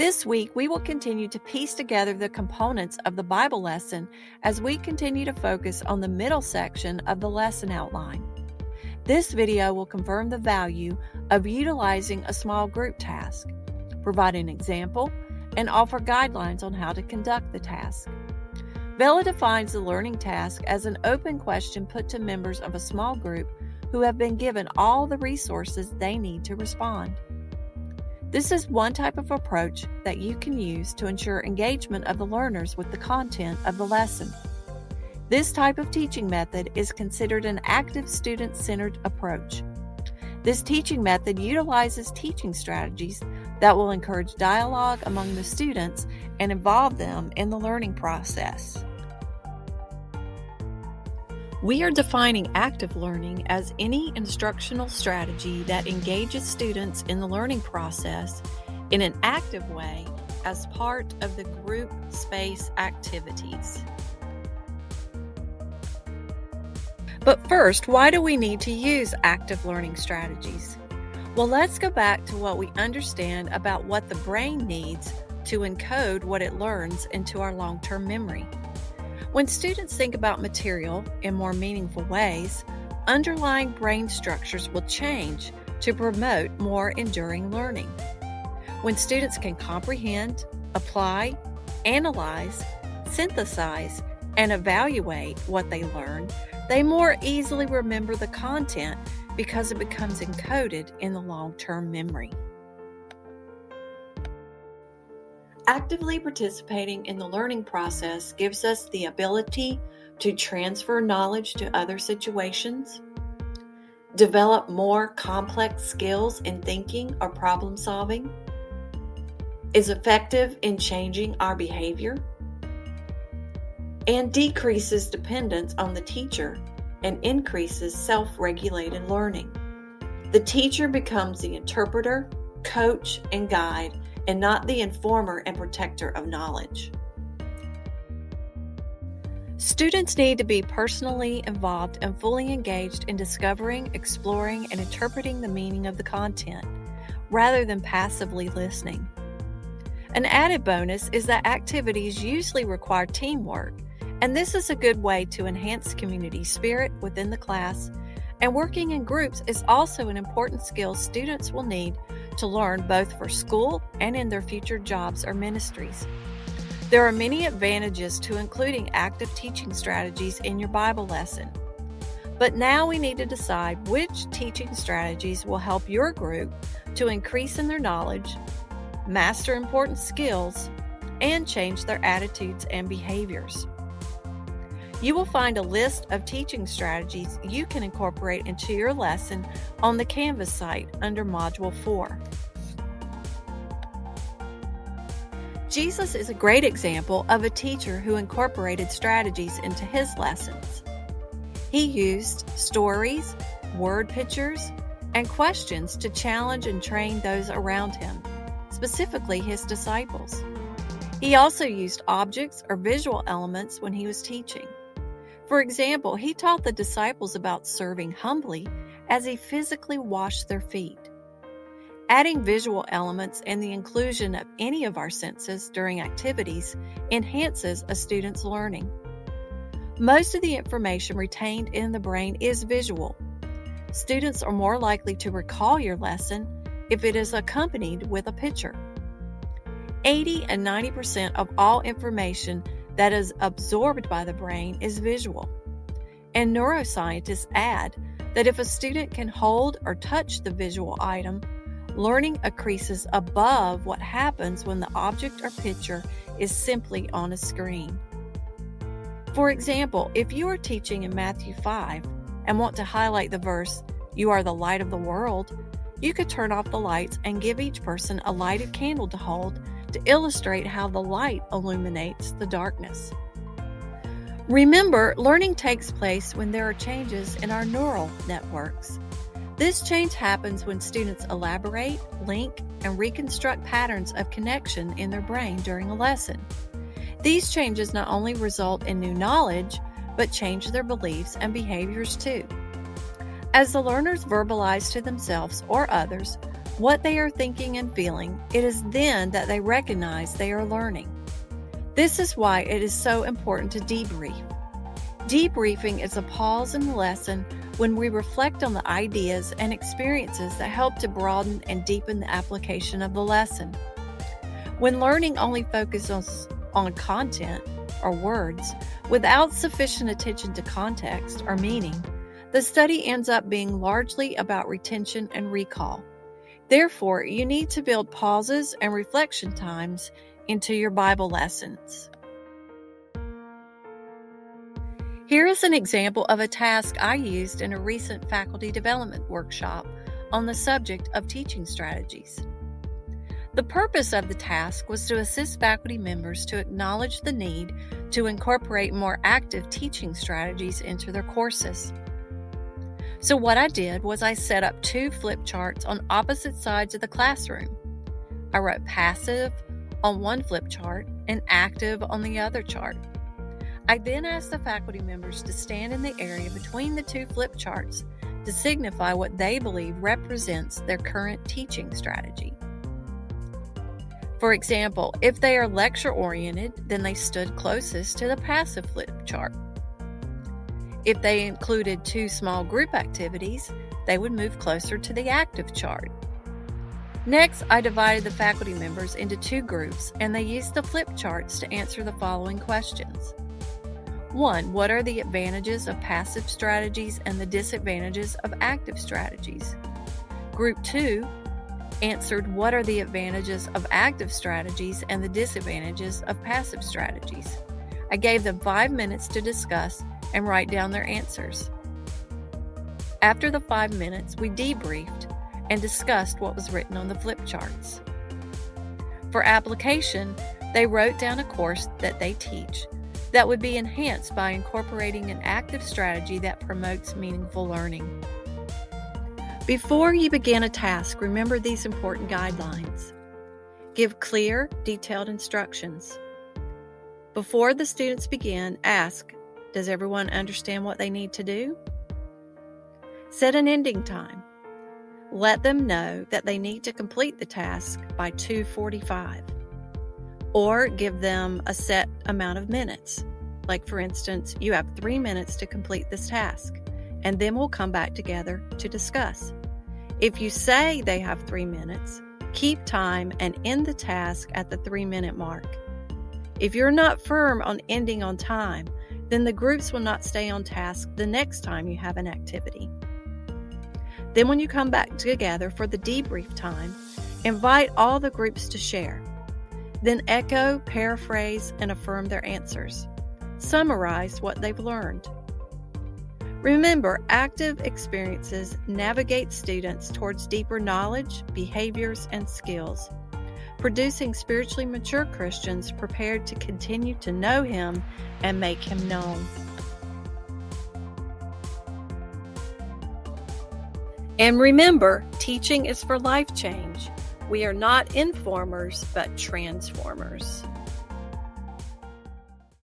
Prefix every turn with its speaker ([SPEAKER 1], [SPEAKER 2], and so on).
[SPEAKER 1] This week, we will continue to piece together the components of the Bible lesson as we continue to focus on the middle section of the lesson outline. This video will confirm the value of utilizing a small group task, provide an example, and offer guidelines on how to conduct the task. Vela defines the learning task as an open question put to members of a small group who have been given all the resources they need to respond. This is one type of approach that you can use to ensure engagement of the learners with the content of the lesson. This type of teaching method is considered an active student-centered approach. This teaching method utilizes teaching strategies that will encourage dialogue among the students and involve them in the learning process. We are defining active learning as any instructional strategy that engages students in the learning process in an active way as part of the group space activities. But first, why do we need to use active learning strategies? Well, let's go back to what we understand about what the brain needs to encode what it learns into our long-term memory. When students think about material in more meaningful ways, underlying brain structures will change to promote more enduring learning. When students can comprehend, apply, analyze, synthesize, and evaluate what they learn, they more easily remember the content because it becomes encoded in the long-term memory. Actively participating in the learning process gives us the ability to transfer knowledge to other situations, develop more complex skills in thinking or problem solving, is effective in changing our behavior, and decreases dependence on the teacher and increases self-regulated learning. The teacher becomes the interpreter, coach, and guide, and not the informer and protector of knowledge. Students need to be personally involved and fully engaged in discovering, exploring, and interpreting the meaning of the content, rather than passively listening. An added bonus is that activities usually require teamwork, and this is a good way to enhance community spirit within the class, and working in groups is also an important skill students will need to learn both for school and in their future jobs or ministries. There are many advantages to including active teaching strategies in your Bible lesson. But now we need to decide which teaching strategies will help your group to increase in their knowledge, master important skills, and change their attitudes and behaviors. You will find a list of teaching strategies you can incorporate into your lesson on the Canvas site under Module 4. Jesus is a great example of a teacher who incorporated strategies into his lessons. He used stories, word pictures, and questions to challenge and train those around him, specifically his disciples. He also used objects or visual elements when he was teaching. For example, he taught the disciples about serving humbly as he physically washed their feet. Adding visual elements and the inclusion of any of our senses during activities enhances a student's learning. Most of the information retained in the brain is visual. Students are more likely to recall your lesson if it is accompanied with a picture. 80 and 90% of all information that is absorbed by the brain is visual. And neuroscientists add that if a student can hold or touch the visual item, learning increases above what happens when the object or picture is simply on a screen. For example, if you are teaching in Matthew 5 and want to highlight the verse, "You are the light of the world," you could turn off the lights and give each person a lighted candle to hold to illustrate how the light illuminates the darkness. Remember, learning takes place when there are changes in our neural networks. This change happens when students elaborate, link, and reconstruct patterns of connection in their brain during a lesson. These changes not only result in new knowledge, but change their beliefs and behaviors too. As the learners verbalize to themselves or others what they are thinking and feeling, it is then that they recognize they are learning. This is why it is so important to debrief. Debriefing is a pause in the lesson when we reflect on the ideas and experiences that help to broaden and deepen the application of the lesson. When learning only focuses on content or words without sufficient attention to context or meaning, the study ends up being largely about retention and recall. Therefore, you need to build pauses and reflection times into your Bible lessons. Here is an example of a task I used in a recent faculty development workshop on the subject of teaching strategies. The purpose of the task was to assist faculty members to acknowledge the need to incorporate more active teaching strategies into their courses. So what I did was I set up 2 flip charts on opposite sides of the classroom. I wrote passive on one flip chart and active on the other chart. I then asked the faculty members to stand in the area between the 2 flip charts to signify what they believe represents their current teaching strategy. For example, if they are lecture-oriented, then they stood closest to the passive flip chart. If they included 2 small group activities, they would move closer to the active chart. Next, I divided the faculty members into 2 groups, and they used the flip charts to answer the following questions. 1. What are the advantages of passive strategies and the disadvantages of active strategies? Group 2 answered what are the advantages of active strategies and the disadvantages of passive strategies. I gave them 5 minutes to discuss and write down their answers. After the 5 minutes, we debriefed and discussed what was written on the flip charts. For application, they wrote down a course that they teach that would be enhanced by incorporating an active strategy that promotes meaningful learning. Before you begin a task, remember these important guidelines. Give clear, detailed instructions. Before the students begin, ask, does everyone understand what they need to do? Set an ending time. Let them know that they need to complete the task by 2:45. Or give them a set amount of minutes. Like for instance, you have 3 minutes to complete this task, and then we'll come back together to discuss. If you say they have 3 minutes, keep time and end the task at the 3-minute mark. If you're not firm on ending on time, then the groups will not stay on task the next time you have an activity. Then when you come back together for the debrief time, invite all the groups to share. Then echo, paraphrase, and affirm their answers. Summarize what they've learned. Remember, active experiences navigate students towards deeper knowledge, behaviors, and skills, producing spiritually mature Christians prepared to continue to know Him and make Him known. And remember, teaching is for life change. We are not informers, but transformers.